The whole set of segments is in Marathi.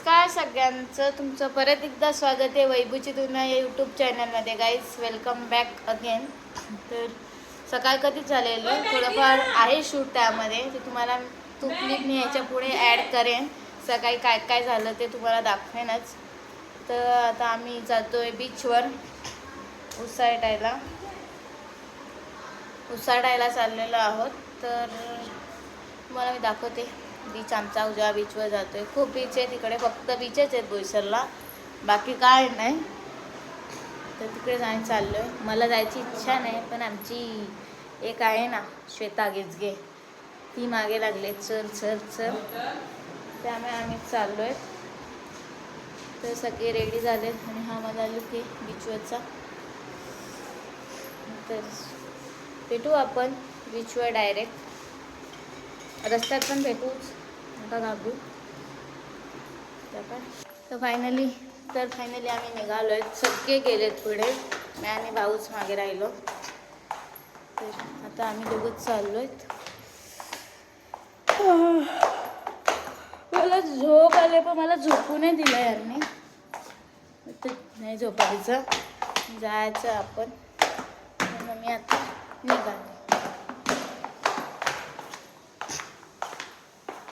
नमस्कार सगळ्यांचं, तुमचं परत एकदा स्वागत आहे वैभूची दुनिया या यूट्यूब चॅनलमध्ये. Guys welcome back again. तर सकाळ कधीच झालेलं थोडंफार आहे शूट, त्यामध्ये ते तुम्हाला क्लिप मी याच्या पुढे ॲड करेन. सकाळी काय काय झालं ते तुम्हाला दाखवेनच. तर आता आम्ही जातो आहे बीचवर उसाडायला चाललेलो आहोत. तर तुम्हाला मी दाखवते बीच. आमचा उजवा बीचवर जातो आहे. खूप बीच आहे तिकडे, फक्त बीचच आहेत बोईसरला, बाकी काय नाही. तर तिकडे जायला चाललो आहे. मला जायची इच्छा नाही, पण आमची एक आहे ना श्वेता गिजगे, ती मागे लागले चल चल चल, त्यामुळे आम्ही चाललो आहे. तर सगळे रेडी झाले आणि हा माझा लुक आहे बीचवरचा. तर भेटू आपण बीचवर डायरेक्ट, रस्त्यात पण भेटूच नका घाबरू. तर फायनली आम्ही निघालो आहेत. सगळे गेलेत पुढे, मी आणि भाऊच मागे राहिलो. तर आता आम्ही दोघंच चाललो आहेत. मला झोप आले, पण मला झोपू नाही दिलं यांनी. तर नाही झोपायचं, जायचं आपण. म्हणून मी आता निघाले.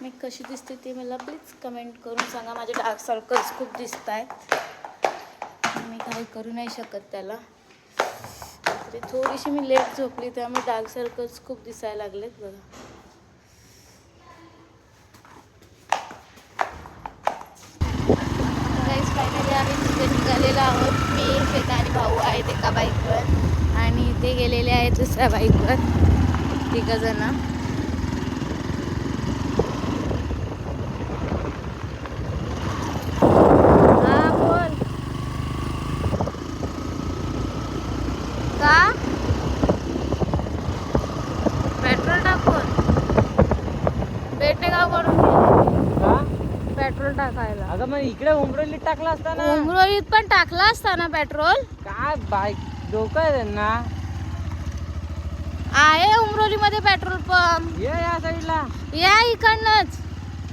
मी कशी दिसते ते मला प्लीज कमेंट करून सांगा. माझे डार्क सर्कल्स खूप दिसत आहेत, मी काही करू नाही शकत त्याला. तरी थोडीशी मी लेट झोपली, त्यामुळे डार्क सर्कल्स खूप दिसायला लागलेत बघा. गाईस फायनली आम्ही तिथे निघालेलो आहोत. मी श्वेता आणि भाऊ आहेत एका बाईकवर, आणि ते गेलेले आहेत दुसऱ्या बाईकवर, तिघंजण. पेट्रोल टाकून बेटेगाव कडून पेट्रोल टाकायला. अगं मग इकडे उमरोलीत टाकला असता ना. उमरोलीत पण टाकला असता ना पेट्रोल. काय बाईक डोकं आहे त्यांना. आहे उमरोली मध्ये पेट्रोल पंप. या साईडला या इकडनंच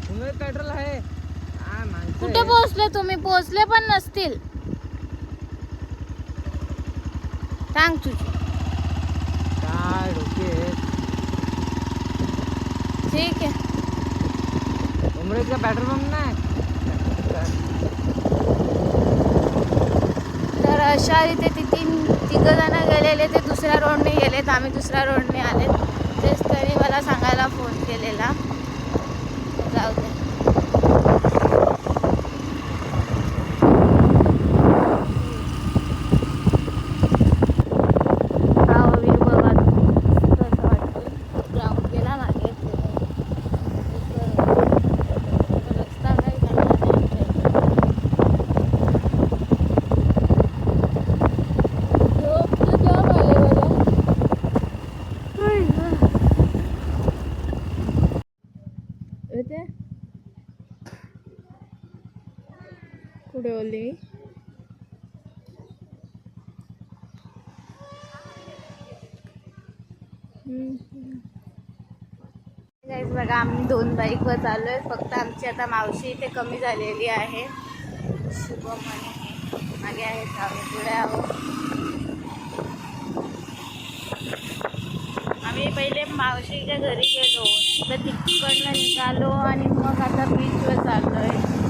उमरोलीत पेट्रोल आहे. कुठे पोहोचले तुम्ही? पोहोचले पण नसतील. सांग तुझी काय डोके. ठीक आहे. उमरोलीचा पेट्रोल पंप नाही. तर अशा इथे तिघंजण गेलेले, ते दुसऱ्या रोडने गेलेत, आम्ही दुसऱ्या रोडने आले. तेच तरी मला सांगायला फोन केलेला. जाऊ दे. कुठे ओली गाईस बघा, आम्ही 2 बाईकवर चाललो आहे. फक्त आमची आता मावशी इथे कमी झालेली आहे. शुभम आणि मागे आहेत, आम्ही पुढे आहोत. आम्ही पहिले मावशीच्या घरी गेलो, तर तिकडनं निघालो आणि मग आता बीचवर चाललो आहे.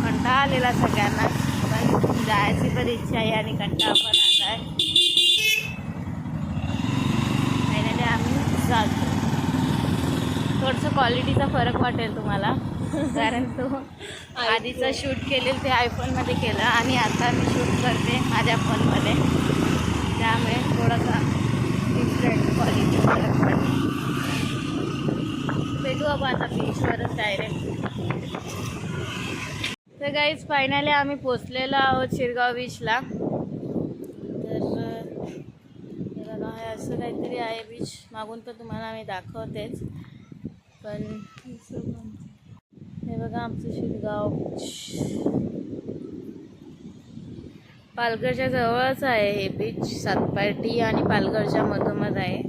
कंटाळा आलेला सगळ्यांना, पण जायची पण इच्छा आहे आणि कंटाळा पण आला आहे. फायनली आम्ही चालतो. थोडंसं क्वालिटीचा फरक वाटेल तुम्हाला, कारण तो आधीचा शूट केलेलं ते आयफोनमध्ये केलं आणि आता मी शूट करते माझ्या फोनमध्ये, त्यामुळे थोडासा डिफरंट क्वालिटी फरक वाटेल. भेटू आपण आता बीचवरच डायरेक्ट. तर गाईज फायनली आम्ही पोचलेलो आहोत शिरगाव बीचला. तर बघा, हे असं काहीतरी आहे बीच. मागून पण तुम्हाला आम्ही दाखवतेच, पण हे बघा आमचं शिरगाव बीच. पालघरच्या जवळच आहे हे बीच. सातपाटी आणि पालघरच्या मधोमध आहे.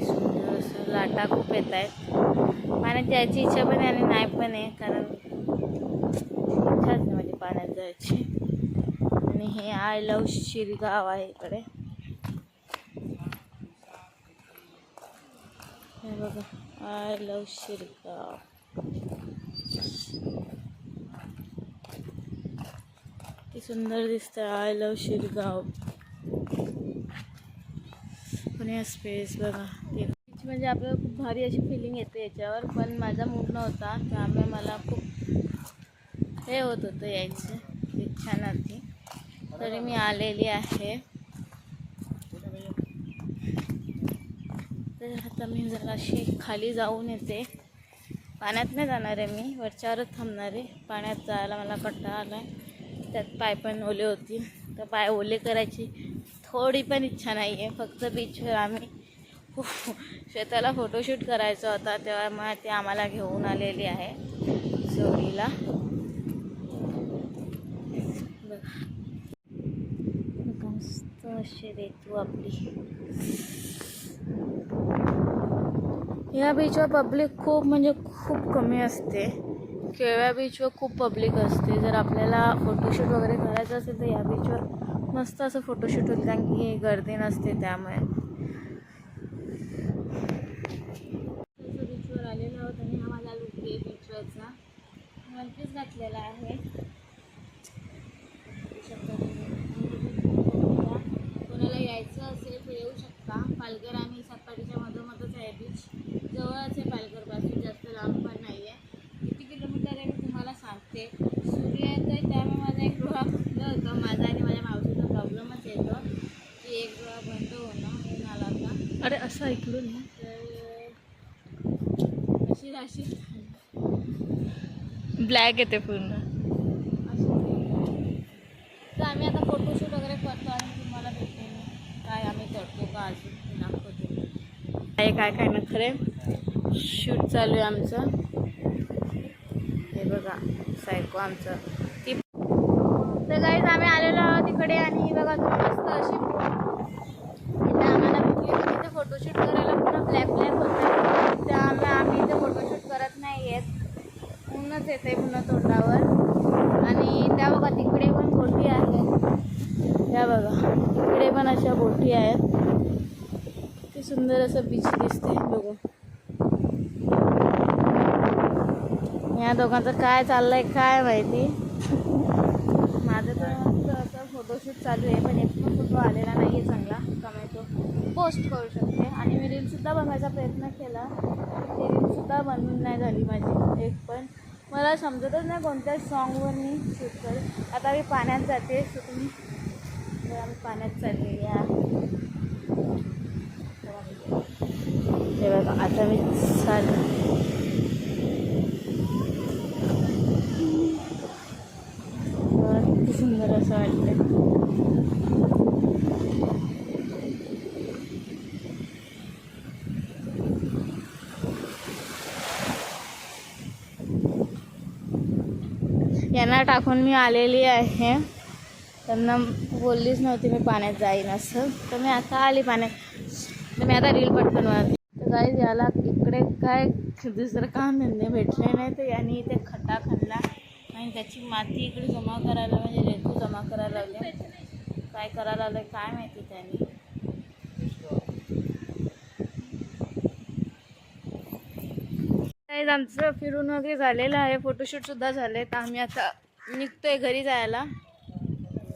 सुंदर असं लाटा खूप येत आहेत. पाण्यात यायची इच्छा पण आहे आणि नाही पण आहे, कारण इच्छाच नाही माझी पाण्यात जायची. आणि हे आय लव शिरगाव आहे इकडे. हे बघा आय लव शिरगाव. किती सुंदर दिसतं I love Shirgaon. Pune space बघा. म्हणजे आपल्याला खूप भारी अशी फिलिंग येते याच्यावर. पण माझा मूड नव्हता त्यामुळे मला खूप हे होत होतं यायचं, इच्छा नव्हती. तरी मी आलेली आहे. तर आता मी जरा अशी खाली जाऊन येते. पाण्यात नाही जाणार आहे मी, वरच्यावरच थांबणार आहे. पाण्यात जायला मला कंटाळा आला आहे. त्यात पाय पण ओले होतील, तर पाय ओले करायची थोडी पण इच्छा नाही आहे. फक्त बीचवर आम्ही श्वेताला फोटोशूट करायचा होता तेव्हा मग ते आम्हाला घेऊन आलेली आहे सोडीला. बघा मस्त अशी रेतू आपली. या बीचवर पब्लिक खूप म्हणजे खूप कमी असते. केळव्या बीचवर खूप पब्लिक असते. जर आपल्याला फोटोशूट वगैरे करायचं असेल तर या बीचवर मस्त असं फोटोशूट होतं, कारण की गर्दी नसते त्यामुळे. बीचवर आलेलो आहोत आणि हा माझा लुक आहे बीचवरचा. वनपीस घातलेला आहे. कोणाला यायचं असेल तर येऊ शकता. पालघर आणि सातपाडीच्या मधोमधच आहे बीच. जवळच आहे पालघरपासून, जास्त लांब पण नाही आहे. किती किलोमीटर आहे मी तुम्हाला सांगते. सूर्य येतो आहे त्यामुळे माझा एक डोळा बंद होतो. माझा आणि माझ्या मावशीचा प्रॉब्लेमच येतो की एक डोळा बंद होणं हे मला आता. अरे असं ऐकलं ना तर अशी राशी ब्लॅक येते पूर्ण. तर आम्ही आता फोटोशूट वगैरे करतो आणि तुम्हाला भेटते काय आम्ही करतो का अजून दाखवते. काय काय ना खरे शूट चालू आहे आमचं. हे बघा सायको आमचं ती. तर गाईज आम्ही आलेलो आहोत तिकडे आणि बघा तुम्ही मस्त अशी इथे आम्हाला भेटली. पण इथे फोटोशूट करायला पूर्ण ब्लॅक ब्लॅक होतं त्यामुळे आम्ही इथे फोटोशूट करत नाही येत. ऊनच येते आहे पूर्ण तोंडावर. आणि त्या बघा तिकडे पण बोटी आहेत. त्या बघा तिकडे पण अशा बोटी आहेत. किती सुंदर असं बीच दिसते बघू. या दोघांचं काय चाललंय काय माहिती. माझं तर मस्त असं फोटोशूट चालू आहे, पण एक पण फोटो आलेला नाही आहे चांगला का मी तो पोस्ट करू शकते. आणि मी रीलसुद्धा बनवायचा प्रयत्न केला, ते रीलसुद्धा बनवून नाही झाली माझी एक पण. मला समजतच नाही कोणत्या सॉन्गवर मी शूट करेन. आता मी पाण्यात जाते. सो तुम्ही आम्ही पाण्यात चाललेली आहे. हे बघा आता मी किती सुंदर असं वाटतं. यांना टाकून मी आलेली आहे. त्यांना बोललीच नव्हती मी पाण्यात जाईन असं, तर मी आता आली पाण्यात. तर मी आता रील पटकन बनवते. तर गाईज याला इकडे काय दुसरं काम धंदे भेटले नाही तर यांनी इथे खड्डा खणला आणि त्याची माती इकडे जमा करायला म्हणजे रेतू जमा करायला लागले. काय करायला लागलं काय माहिती त्यांनी. गाईज आमचं फिरून वगैरे झालेलं आहे, फोटोशूटसुद्धा झाले. तर आम्ही आता निघतोय घरी जायला.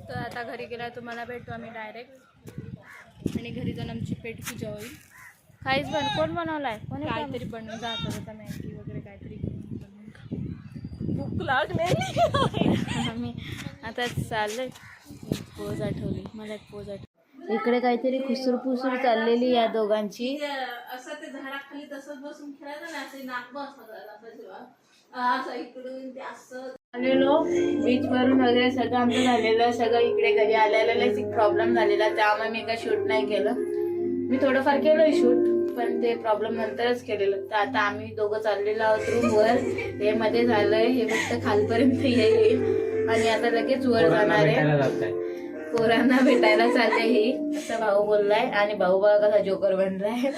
तर आता घरी गेला तुम्हाला भेटू आम्ही डायरेक्ट. आणि घरी जाऊन आमची पेट पूजा होईल. काहीच कोण बनवला आहे कोणी काहीतरी बनवून जात होता मॅगी वगैरे काहीतरी. भूक लागलेली आम्ही आता चाललोय. पोज आठवली मला एक पोज आठवली. इकडे काहीतरी खुसूर पुसूर चाललेली या दोघांची. असं ते झाडाखाली तसंच बसून खेळायचं ना असे नाक असं इकडून ते असं आलेलो. बीच वरून वगैरे सगळं आमचं झालेलं. सगळं इकडे घरी आलेलाच एक प्रॉब्लेम झालेला त्यामुळे मी काही शूट नाही केलं. मी थोडंफार केलं शूट पण ते प्रॉब्लेम नंतरच केलेलं. तर आता आम्ही दोघं चाललेलो आहोत रूमवर. हे मध्ये झालंय हे फक्त खालपर्यंत येईल आणि आता लगेच वर जाणार आहे. पोरांना भेटायला चालले ही असं भाऊ बोललाय. आणि भाऊ बघा कसा जोकर बनलाय.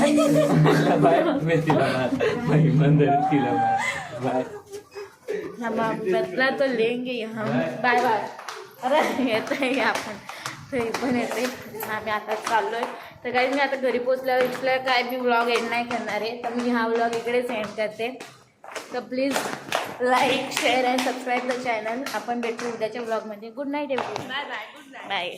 बाय मी तिला मार इमानदारी तिला मार बाय हम बदला तो लेंगे हम बाय बाय. अरे येतोय आपण तरी पण येते. आम्ही आता चाललोय. तर काही मी आता घरी पोचल्यावर इथलं काय मी व्लॉग एंड नाही करणार आहे. तर मी हा व्लॉग इकडेच एंड करते. तर please like share and subscribe the channel. आपण भेटू उद्याच्या व्लॉगमध्ये. Good night everyone. Bye bye. Good night. Bye.